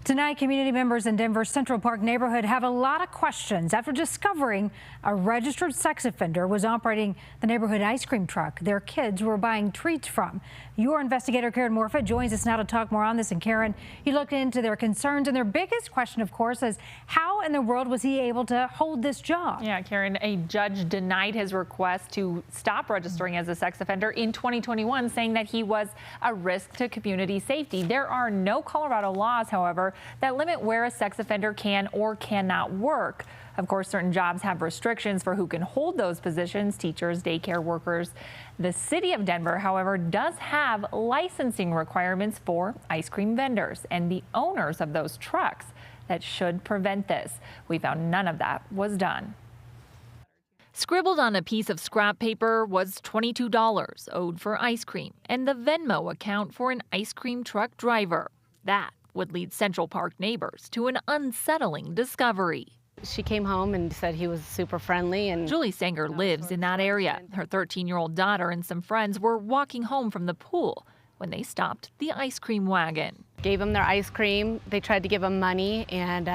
Tonight, community members in Denver's Central Park neighborhood have a lot of questions after discovering a registered sex offender was operating the neighborhood ice cream truck their kids were buying treats from. Your investigator, Karen Morfitt, joins us now to talk more on this. And Karen, you looked into their concerns, and their biggest question, of course, is how in the world was he able to hold this job? Yeah, Karen, a judge denied his request to stop registering as a sex offender in 2021, saying that he was a risk to community safety. There are no Colorado laws, however, that limit where a sex offender can or cannot work. Of course, certain jobs have restrictions for who can hold those positions, teachers, daycare workers. The city of Denver, however, does have licensing requirements for ice cream vendors and the owners of those trucks that should prevent this. We found none of that was done. Scribbled on a piece of scrap paper was $22 owed for ice cream and the Venmo account for an ice cream truck driver. That would lead Central Park neighbors to an unsettling discovery. She came home and said he was super friendly. And Julie Sanger lives in that area. Her 13-year-old daughter and some friends were walking home from the pool when they stopped the ice cream wagon. Gave him their ice cream. They tried to give him money, and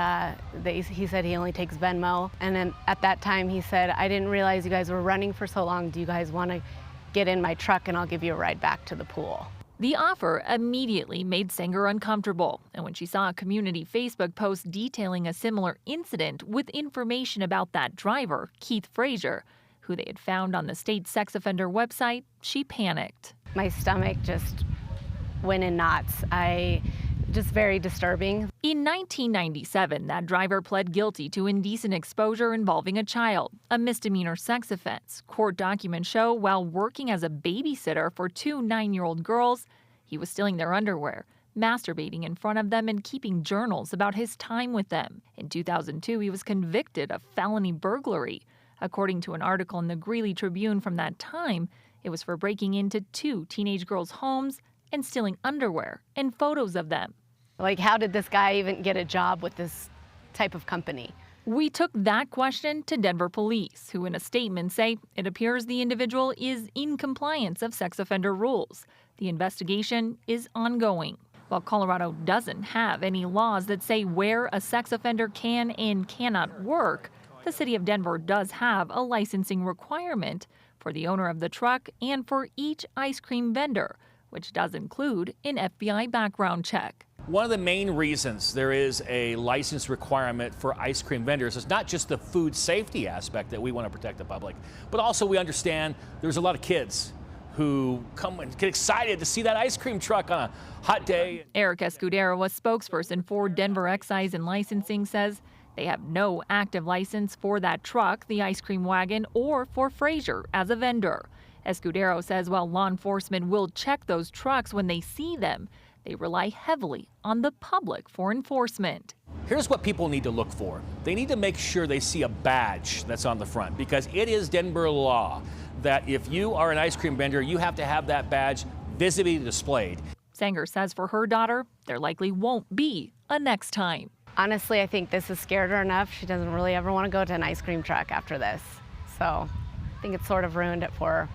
he said he only takes Venmo. And then at that time he said, I didn't realize you guys were running for so long. Do you guys want to get in my truck and I'll give you a ride back to the pool? The offer immediately made Sanger uncomfortable, and when she saw a community Facebook post detailing a similar incident with information about that driver, Keith Frazier, who they had found on the state sex offender website, she panicked. My stomach just went in knots. Just very disturbing. In 1997, that driver pled guilty to indecent exposure involving a child, a misdemeanor sex offense. Court documents show while working as a babysitter for two 9-year-old girls, he was stealing their underwear, masturbating in front of them, and keeping journals about his time with them. In 2002, he was convicted of felony burglary. According to an article in the Greeley Tribune from that time, it was for breaking into two teenage girls' homes and stealing underwear and photos of them. Like, how did this guy even get a job with this type of company? We took that question to Denver police, who in a statement say it appears the individual is in compliance of sex offender rules. The investigation is ongoing. While Colorado doesn't have any laws that say where a sex offender can and cannot work, the city of Denver does have a licensing requirement for the owner of the truck and for each ice cream vendor, which does include an FBI background check. One of the main reasons there is a license requirement for ice cream vendors is not just the food safety aspect that we want to protect the public, but also we understand there's a lot of kids who come and get excited to see that ice cream truck on a hot day. Eric Escudero, a spokesperson for Denver Excise and Licensing, says they have no active license for that truck, the ice cream wagon, or for Frazier as a vendor. Escudero says while law enforcement will check those trucks when they see them, they rely heavily on the public for enforcement. Here's what people need to look for. They need to make sure they see a badge that's on the front, because it is Denver law that if you are an ice cream vendor, you have to have that badge visibly displayed. Sanger says for her daughter, there likely won't be a next time. Honestly, I think this has scared her enough. She doesn't really ever want to go to an ice cream truck after this. So I think it's sort of ruined it for her.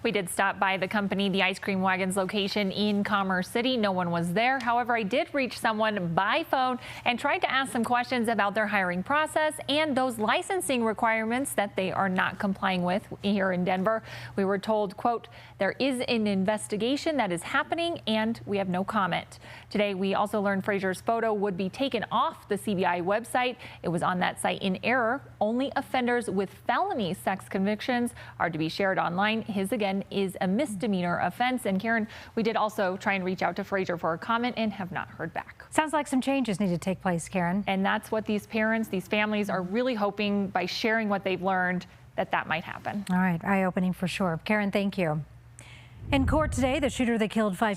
We did stop by the company, the ice cream wagon's location in Commerce City. No one was there. However, I did reach someone by phone and tried to ask some questions about their hiring process and those licensing requirements that they are not complying with here in Denver. We were told, quote, there is an investigation that is happening and we have no comment. Today, we also learned Frazier's photo would be taken off the CBI website. It was on that site in error. Only offenders with felony sex convictions are to be shared online. His, again, is a misdemeanor offense. And Karen, we did also try and reach out to Frazier for a comment and have not heard back. Sounds like some changes need to take place, Karen. And that's what these parents, these families are really hoping by sharing what they've learned that might happen. All right, eye-opening for sure. Karen, thank you. In court today, the shooter that killed 5